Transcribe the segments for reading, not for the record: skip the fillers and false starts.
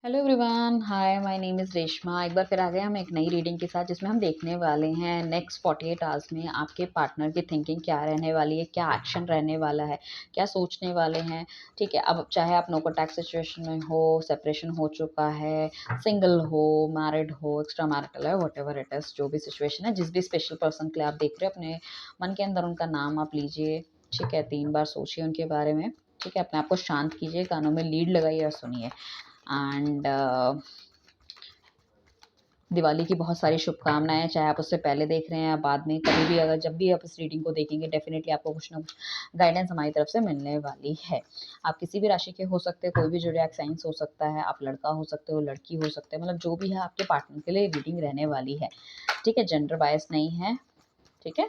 Hello everyone, hi, my name is Reshma. एक बार फिर आ गए हम एक नई रीडिंग के साथ, जिसमें हम देखने वाले हैं नेक्स्ट 48 आवर्स में आपके पार्टनर की थिंकिंग क्या रहने वाली है, क्या एक्शन रहने वाला है, क्या सोचने वाले हैं। ठीक है, अब चाहे आप नो कॉन्टैक्ट सिचुएशन में हो, सेपरेशन हो चुका है, सिंगल हो, मैरिड हो, एक्स्ट्रा मैरिटल है, वट एवर इट इज़, जो भी सिचुएशन है, जिस भी स्पेशल पर्सन के लिए आप देख रहे हो, अपने मन के अंदर उनका नाम आप लीजिए। ठीक है, 3 बार सोचिए उनके बारे में। ठीक है, अपने आप को शांत कीजिए, कानों में लीड लगाइए और सुनिए। एंड दिवाली की बहुत सारी शुभकामनाएं, चाहे आप उससे पहले देख रहे हैं या बाद में, कभी भी अगर जब भी आप इस रीडिंग को देखेंगे, डेफिनेटली आपको कुछ ना कुछ गाइडेंस हमारी तरफ से मिलने वाली है। आप किसी भी राशि के हो सकते हैं, कोई भी ज़ोडिएक साइंस हो सकता है, आप लड़का हो सकते हो, लड़की हो सकते हैं, मतलब जो भी है आपके पार्टनर के लिए रीडिंग रहने वाली है। ठीक है, जेंडर बायस नहीं है। ठीक है,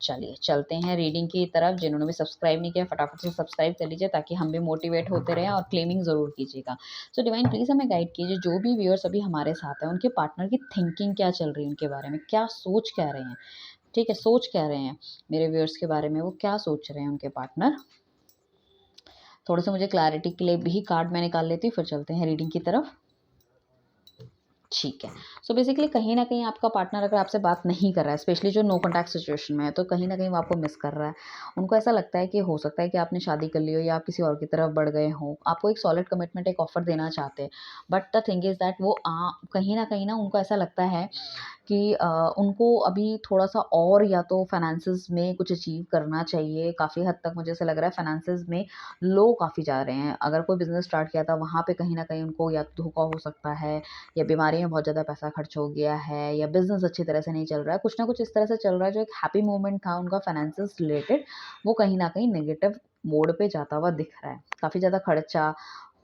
चलिए चलते हैं रीडिंग की तरफ। जिन्होंने भी सब्सक्राइब नहीं किया, फटाफट से सब्सक्राइब कर लीजिए, ताकि हम भी मोटिवेट होते रहें, और क्लेमिंग ज़रूर कीजिएगा। सो डिवाइन प्लीज़ हमें गाइड कीजिए, जो भी व्यूअर्स अभी हमारे साथ हैं, उनके पार्टनर की थिंकिंग क्या चल रही है, उनके बारे में क्या सोच कह रहे हैं। ठीक है, सोच कह रहे हैं मेरे व्यूअर्स के बारे में, वो क्या सोच रहे हैं उनके पार्टनर। थोड़े से मुझे क्लैरिटी के लिए भी कार्ड मैं निकाल लेती हूँ, फिर चलते हैं रीडिंग की तरफ। ठीक है। सो बेसिकली कहीं न कहीं आपका पार्टनर अगर आपसे बात नहीं कर रहा है, स्पेशली जो नो कॉन्टैक्ट सिचुएशन में है, तो कहीं न कहीं वो आपको मिस कर रहा है। उनको ऐसा लगता है कि हो सकता है कि आपने शादी कर ली हो, या आप किसी और की तरफ बढ़ गए हों। आपको एक सॉलिड कमिटमेंट, एक ऑफ़र देना चाहते हैं। But the thing is that वो कहीं न कहीं ना उनको ऐसा लगता है कि उनको अभी थोड़ा-सा और, या तो फाइनेंसेस में कुछ अचीव करना चाहिए। काफ़ी हद तक मुझे ऐसा लग रहा है फाइनेंसेस में लो काफ़ी जा रहे हैं। अगर कोई बिज़नेस स्टार्ट किया था, वहाँ पे कहीं न कहीं उनको या तो धोखा हो सकता है, या बीमारी में बहुत ज़्यादा पैसा खर्च हो गया है, या बिज़नेस अच्छी तरह से नहीं चल रहा है। कुछ ना कुछ इस तरह से चल रहा है, जो एक हैप्पी मोमेंट था उनका फाइनेंसेस रिलेटेड, वो कहीं न कहीं नेगेटिव मोड पे जाता हुआ दिख रहा है। काफ़ी ज़्यादा खर्चा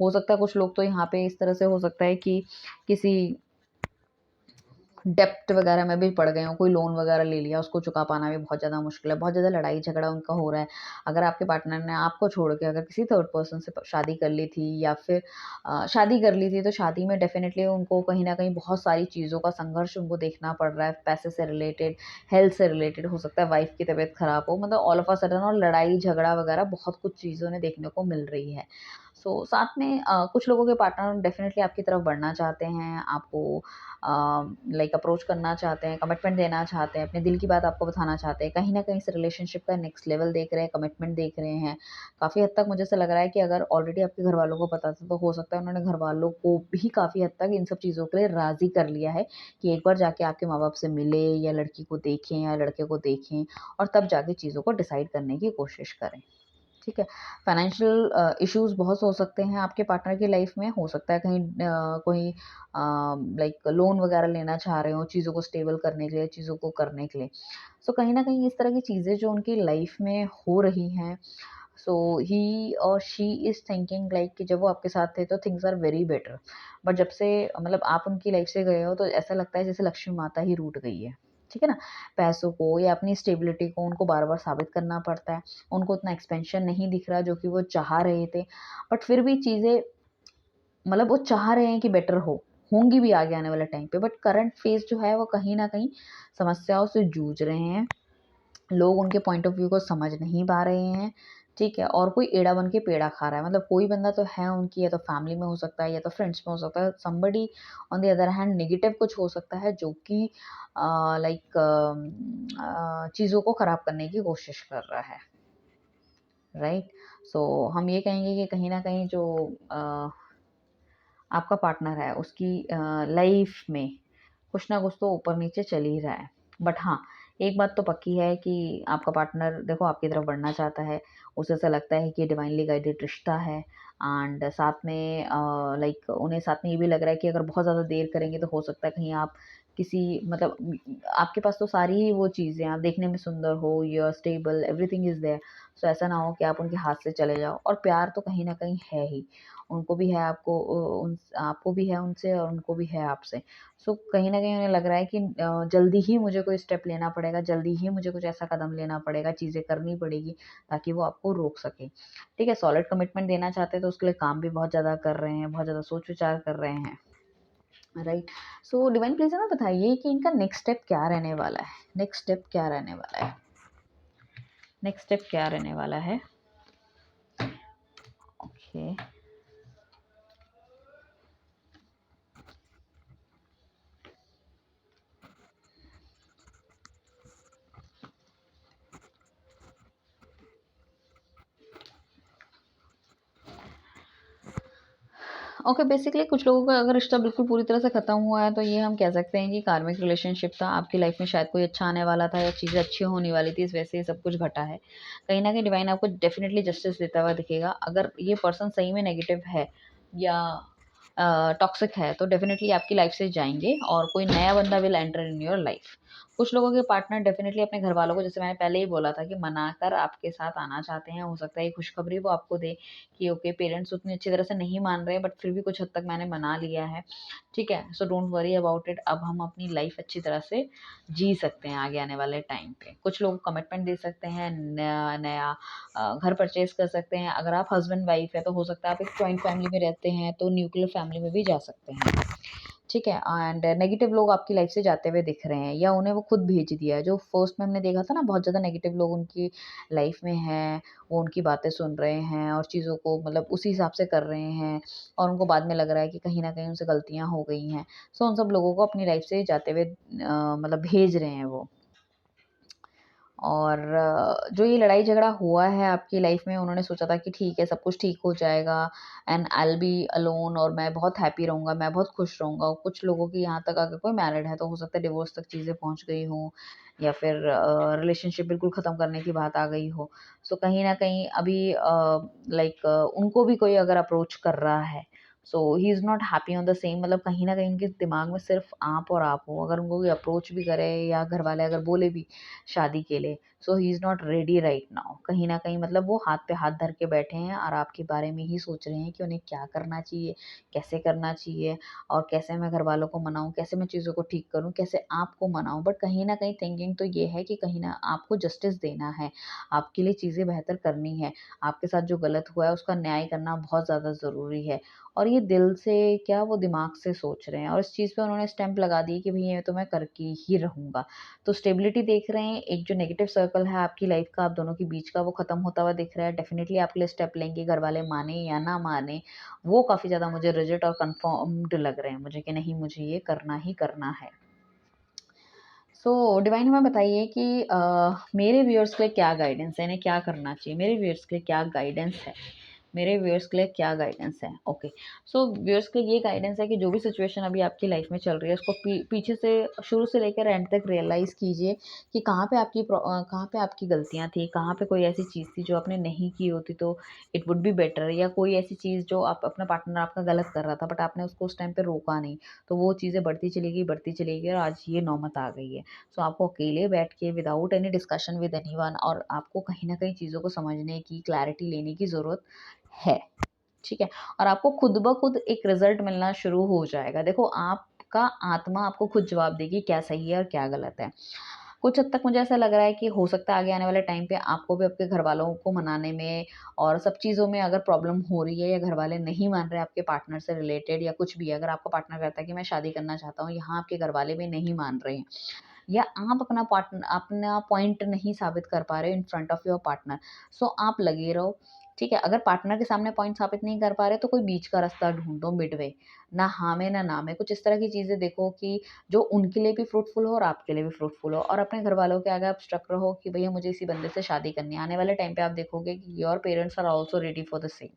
हो सकता है। कुछ लोग तो यहाँ पे इस तरह से हो सकता है कि किसी डेब्ट वगैरह में भी पड़ गए हों, कोई लोन वगैरह ले लिया, उसको चुका पाना भी बहुत ज़्यादा मुश्किल है, बहुत ज़्यादा लड़ाई झगड़ा उनका हो रहा है। अगर आपके पार्टनर ने आपको छोड़ के अगर किसी थर्ड पर्सन से शादी कर ली थी, या फिर शादी कर ली थी, तो शादी में डेफ़िनेटली उनको कहीं न कहीं बहुत सारी चीज़ों का संघर्ष उनको देखना पड़ रहा है, पैसे से रिलेटेड, हेल्थ से रिलेटेड, हो सकता है वाइफ़ की तबीयत ख़राब हो, मतलब ऑल ऑफ अ सडन, और लड़ाई झगड़ा वगैरह बहुत कुछ चीज़ें उन्हें देखने को मिल रही है। सो साथ में कुछ लोगों के पार्टनर डेफ़िनेटली आपकी तरफ बढ़ना चाहते हैं, आपको लाइक अप्रोच करना चाहते हैं, कमिटमेंट देना चाहते हैं, अपने दिल की बात आपको बताना चाहते हैं। कहीं न कहीं इस रिलेशनशिप का नेक्स्ट लेवल देख रहे हैं, कमिटमेंट देख रहे हैं। काफ़ी हद तक मुझे ऐसा लग रहा है कि अगर ऑलरेडी आपके घरवालों को पता था, तो हो सकता है उन्होंने घरवालों को भी काफ़ी हद तक इन सब चीज़ों के लिए राज़ी कर लिया है, कि एक बार जाके आपके माँ-बाप से मिले, या लड़की को देखें या लड़के को देखें, और तब जाके चीज़ों को डिसाइड करने की कोशिश करें। ठीक है। फाइनेंशियल इश्यूज़ बहुत हो सकते हैं आपके पार्टनर की लाइफ में। हो सकता है कहीं कोई लाइक लोन वगैरह लेना चाह रहे हो, चीज़ों को स्टेबल करने के लिए, चीज़ों को करने के लिए। सो कहीं न कहीं इस तरह की चीज़ें जो उनकी लाइफ में हो रही हैं, सो ही और शी इज़ थिंकिंग लाइक कि जब वो आपके साथ थे, तो things are very better. But जब से मतलब आप उनकी लाइफ से गए हो, तो ऐसा लगता है जैसे लक्ष्मी माता ही रूठ गई है। ठीक है ना? पैसों को या अपनी स्टेबिलिटी को उनको बार-बार साबित करना पड़ता है। उनको उतना एक्सपेंशन नहीं दिख रहा जो कि वो चाह रहे थे। बट फिर भी चीज़ें, मतलब वो चाह रहे हैं कि बेटर होंगी भी आगे आने वाले टाइम पे, बट करंट फेज़ जो है वो कहीं न कहीं समस्याओं से जूझ रहे हैं। लोग उनके पॉइंट ऑफ व्यू को समझ नहीं पा रहे हैं। ठीक है? और कोई एड़ा बन के पेड़ा खा रहा है। मतलब कोई बंदा तो है उनकी, या तो फैमिली में हो सकता है, या तो फ्रेंड्स में हो सकता है। Somebody on the other hand negative कुछ हो सकता है, जो कि लाइक चीज़ों को खराब करने की कोशिश कर रहा है। राइट? सो हम ये कहेंगे कि कहीं न कहीं जो आपका पार्टनर है, उसकी लाइफ में कुछ ना कुछ तो ऊपर-नीचे चल ही रहा है। बट हाँ, एक बात तो पक्की है कि आपका पार्टनर देखो आपकी तरफ बढ़ना चाहता है। उसे ऐसा लगता है कि डिवाइनली गाइडेड रिश्ता है, एंड साथ में लाइक उन्हें साथ में ये भी लग रहा है कि अगर बहुत ज़्यादा देर करेंगे, तो हो सकता है कहीं आप किसी मतलब आपके पास तो सारी ही वो चीज़ें हैं, आप देखने में सुंदर हो, you are stable, everything is there. So ऐसा ना हो कि आप उनके हाथ से चले जाओ, और प्यार तो कहीं न कहीं है ही। उनको भी है आपको भी है उनसे, और उनको भी है आपसे। सो कहीं न कहीं उन्हें लग रहा है कि जल्दी ही मुझे कोई स्टेप लेना पड़ेगा, जल्दी ही मुझे कुछ ऐसा कदम लेना पड़ेगा, चीज़ें करनी पड़ेगी, ताकि वो आपको रोक सकें। ठीक है? सॉलिड कमिटमेंट देना चाहते हैं, तो उसके लिए काम भी बहुत ज़्यादा कर रहे हैं, बहुत ज़्यादा सोच-विचार कर रहे हैं। राइट? सो डिवाइन प्लीज़ हमें बताइए कि इनका नेक्स्ट स्टेप क्या रहने वाला है? नेक्स्ट स्टेप क्या रहने वाला है? नेक्स्ट स्टेप क्या रहने वाला है? ओके। ओके, बेसिकली कुछ लोगों का अगर रिश्ता बिल्कुल पूरी तरह से खत्म हुआ है तो ये हम कह सकते हैं कि कार्मिक रिलेशनशिप था, आपकी लाइफ में शायद कोई अच्छा आने वाला था या चीज़ें अच्छी होने वाली थी, इस वजह से ये सब कुछ घटा है। कहीं न कहीं डिवाइन आपको डेफ़िनिटली जस्टिस देता हुआ दिखेगा। अगर ये पर्सन सही में नेगेटिव है या टॉक्सिक है तो डेफ़िनिटली आपकी लाइफ से जाएँगे और कोई नया बंदा will enter in your life. कुछ लोगों के पार्टनर डेफ़िनिटली अपने घरवालों को, जैसे मैंने पहले ही बोला था, कि मनाकर आपके साथ आना चाहते हैं। हो सकता है ये खुशखबरी वो आपको दें कि ओके, पेरेंट्स उतनी अच्छी तरह से नहीं मान रहे हैं बट फिर भी कुछ हद तक मैंने मना लिया है, ठीक है? So don't worry about it, अब हम अपनी लाइफ अच्छी तरह से जी सकते हैं आगे आने वाले टाइम पे। कुछ लोग कमिटमेंट दे सकते हैं, नया नया घर परचेज़ कर सकते हैं। अगर आप हस्बैंड वाइफ है तो हो सकता है आप एक जॉइंट फैमिली में रहते हैं तो न्यूक्लियर फैमिली में भी जा सकते हैं। ठीक है? एंड नेगेटिव लोग आपकी लाइफ से जाते हुए दिख रहे हैं या उन्हें वो खुद भेज दिया है। जो फर्स्ट में हमने देखा था ना, बहुत ज़्यादा नेगेटिव लोग उनकी लाइफ में हैं, वो उनकी बातें सुन रहे हैं और चीज़ों को मतलब उसी हिसाब से कर रहे हैं और उनको बाद में लग रहा है कि कहीं न कहीं उनसे गलतियाँ हो गई हैं। सो उन सब लोगों को अपनी लाइफ से जाते हुए मतलब भेज रहे हैं वो। और जो ये लड़ाई झगड़ा हुआ है आपकी लाइफ में, उन्होंने सोचा था कि ठीक है, सब कुछ ठीक हो जाएगा and I will be alone और मैं बहुत हैप्पी रहूँगा, मैं बहुत खुश रहूँगा। कुछ लोगों की यहाँ तक, अगर कोई मैरिड है तो हो सकता है डिवोर्स तक चीज़ें पहुँच गई हों या फिर रिलेशनशिप बिल्कुल ख़त्म करने की बात आ गई हो। सो कहीं न कहीं अभी लाइक उनको भी कोई अगर अप्रोच कर रहा है, so he is not happy on the same, मतलब कहीं न कहीं उनके दिमाग में सिर्फ़ आप और आप हो। अगर उनको कोई अप्रोच भी करे या घरवाले अगर बोले भी शादी के लिए, so he is not ready right now. कहीं न कहीं मतलब वो हाथ पे हाथ धर के बैठे हैं और आपके बारे में ही सोच रहे हैं कि उन्हें क्या करना चाहिए, कैसे करना चाहिए और कैसे मैं घरवालों को मनाऊँ, कैसे मैं चीज़ों को ठीक करूँ, कैसे आपको मनाऊँ। बट कहीं न कहीं थिंकिंग तो ये है कि कहीं न आपको जस्टिस देना है, आपके लिए चीज़ें बेहतर करनी है। आपके साथ जो गलत हुआ है उसका न्याय करना बहुत ज़्यादा ज़रूरी है और ये दिल से क्या, वो दिमाग से सोच रहे हैं और इस चीज़ पे उन्होंने स्टैम्प लगा दी कि भई ये तो मैं करके ही रहूँगा। तो स्टेबिलिटी देख रहे हैं, एक जो नेगेटिव सर्कल है आपकी लाइफ का, आप दोनों के बीच का, वो खत्म होता हुआ दिख रहा है। डेफिनिटली आपके लिए स्टेप लेंगे, घर वाले माने या ना माने, वो काफ़ी ज़्यादा मुझे रिजिड और कंफर्म्ड लग रहे हैं मुझे कि नहीं, मुझे ये करना ही करना है। सो डिवाइन हमें बताइए कि मेरे व्यूअर्स के लिए क्या गाइडेंस है, इन्हें क्या करना चाहिए, मेरे व्यूअर्स के लिए क्या गाइडेंस है, मेरे व्यूअर्स के लिए क्या गाइडेंस है। ओके, सो व्यूअर्स के लिए ये गाइडेंस है कि जो भी सिचुएशन अभी आपकी लाइफ में चल रही है उसको पीछे से, शुरू से लेकर एंड तक रियलाइज़ कीजिए कि कहाँ पे आपकी गलतियाँ थी, कहाँ पे कोई ऐसी चीज़ थी जो आपने नहीं की होती तो इट वुड बी बेटर, या कोई ऐसी चीज़ जो आप, अपना पार्टनर आपका गलत कर रहा था बट आपने उसको उस टाइम पे रोका नहीं, तो वो चीज़ें बढ़ती चली गई और आज ये नौबत आ गई है। सो आपको अकेले बैठ के without any discussion with anyone, और आपको कहीं न कहीं चीज़ों को समझने की, क्लैरिटी लेने की ज़रूरत है, ठीक है? और आपको खुद ब खुद एक रिज़ल्ट मिलना शुरू हो जाएगा। देखो, आपका आत्मा आपको खुद जवाब देगी क्या सही है और क्या गलत है। कुछ हद तक मुझे ऐसा लग रहा है कि हो सकता है आगे आने वाले टाइम पे आपको भी आपके घरवालों को मनाने में और सब चीज़ों में अगर प्रॉब्लम हो रही है या घरवाले नहीं मान रहे आपके पार्टनर से रिलेटेड या कुछ भी, अगर आपका पार्टनर कहता है कि मैं शादी करना चाहता हूँ, यहाँ आपके घरवाले भी नहीं मान रहे हैं या आप अपना पॉइंट नहीं साबित कर पा रहे हो in front of your partner, so आप लगे रहो, ठीक है? अगर पार्टनर के सामने पॉइंट साबित नहीं कर पा रहे तो कोई बीच का रास्ता ढूँढो, मिडवे, ना हाँ में ना ना में, कुछ इस तरह की चीज़ें देखो कि जो उनके लिए भी फ्रूटफुल हो और आपके लिए भी फ्रूटफुल हो, और अपने घरवालों के आगे आप स्टक रहो कि भैया मुझे इसी बंदे से शादी करनी है। आने वाले टाइम पे आप देखोगे कि your parents are also ready for the same,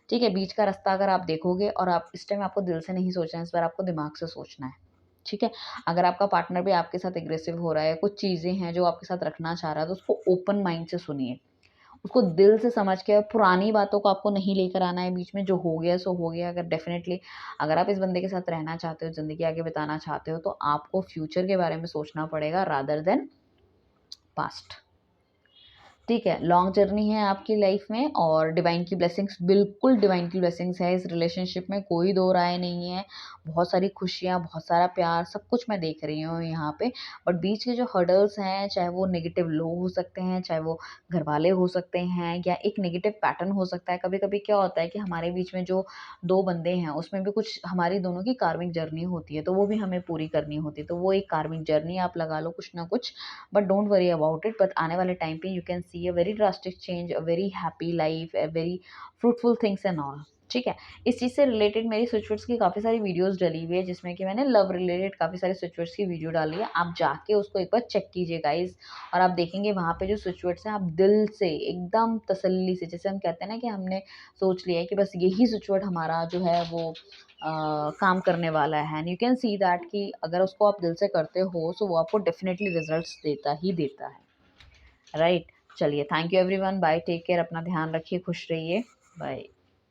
ठीक है? बीच का रास्ता अगर आप देखोगे, और आप इस टाइम, आपको दिल से नहीं सोचना है, इस बार आपको दिमाग से सोचना है। ठीक है? अगर आपका पार्टनर भी आपके साथ एग्रेसिव हो रहा है, कुछ चीज़ें हैं जो आपके साथ रखना चाह रहा है, तो उसको ओपन माइंड से सुनिए। उसको दिल से समझ के, पुरानी बातों को आपको नहीं लेकर आना है बीच में, जो हो गया सो हो गया। अगर डेफ़िनेटली अगर आप इस बंदे के साथ रहना चाहते हो, ज़िंदगी आगे बिताना चाहते हो, तो आपको फ्यूचर के बारे में सोचना पड़ेगा रादर देन पास्ट। ठीक है, लॉन्ग जर्नी है आपकी लाइफ में और डिवाइन की ब्लेसिंग्स, बिल्कुल डिवाइन की ब्लेसिंग्स है इस रिलेशनशिप में, कोई दो राय नहीं है। बहुत सारी खुशियाँ, बहुत सारा प्यार, सब कुछ मैं देख रही हूँ यहाँ पे। बट बीच के जो हर्डल्स हैं, चाहे वो नेगेटिव लोग हो सकते हैं, चाहे वो घरवाले हो सकते हैं, या एक नेगेटिव पैटर्न हो सकता है। कभी-कभी क्या होता है कि हमारे बीच में जो 2 बंदे हैं, उसमें भी कुछ हमारी दोनों की कार्मिक जर्नी होती है, तो वो भी हमें पूरी करनी होती है। तो वो एक कार्मिक जर्नी आप लगा लो कुछ ना कुछ, but don't worry about it. But आने वाले टाइम पे you can see a very drastic change, a very happy life, a very fruitful things and all. ठीक है। इस चीज़ से रिलेटेड मेरी स्विच की काफ़ी सारी वीडियोस डली हुई है, जिसमें कि मैंने लव रिलेटेड काफ़ी सारे स्विच की वीडियो डाली है। आप जाके उसको एक बार चेक कीजिए गाइज़, और आप देखेंगे वहाँ पे जो स्विच हैं आप दिल से एकदम तसल्ली से, जैसे हम कहते हैं ना कि हमने सोच लिया है कि बस यही स्विच हमारा जो है वो काम करने वाला है, and you can see that कि अगर उसको आप दिल से करते हो तो वो आपको डेफ़िनेटली रिज़ल्ट्स देता ही देता है, राइट? चलिए, thank you everyone, bye, take care, अपना ध्यान रखिए, खुश रहिए, बाय।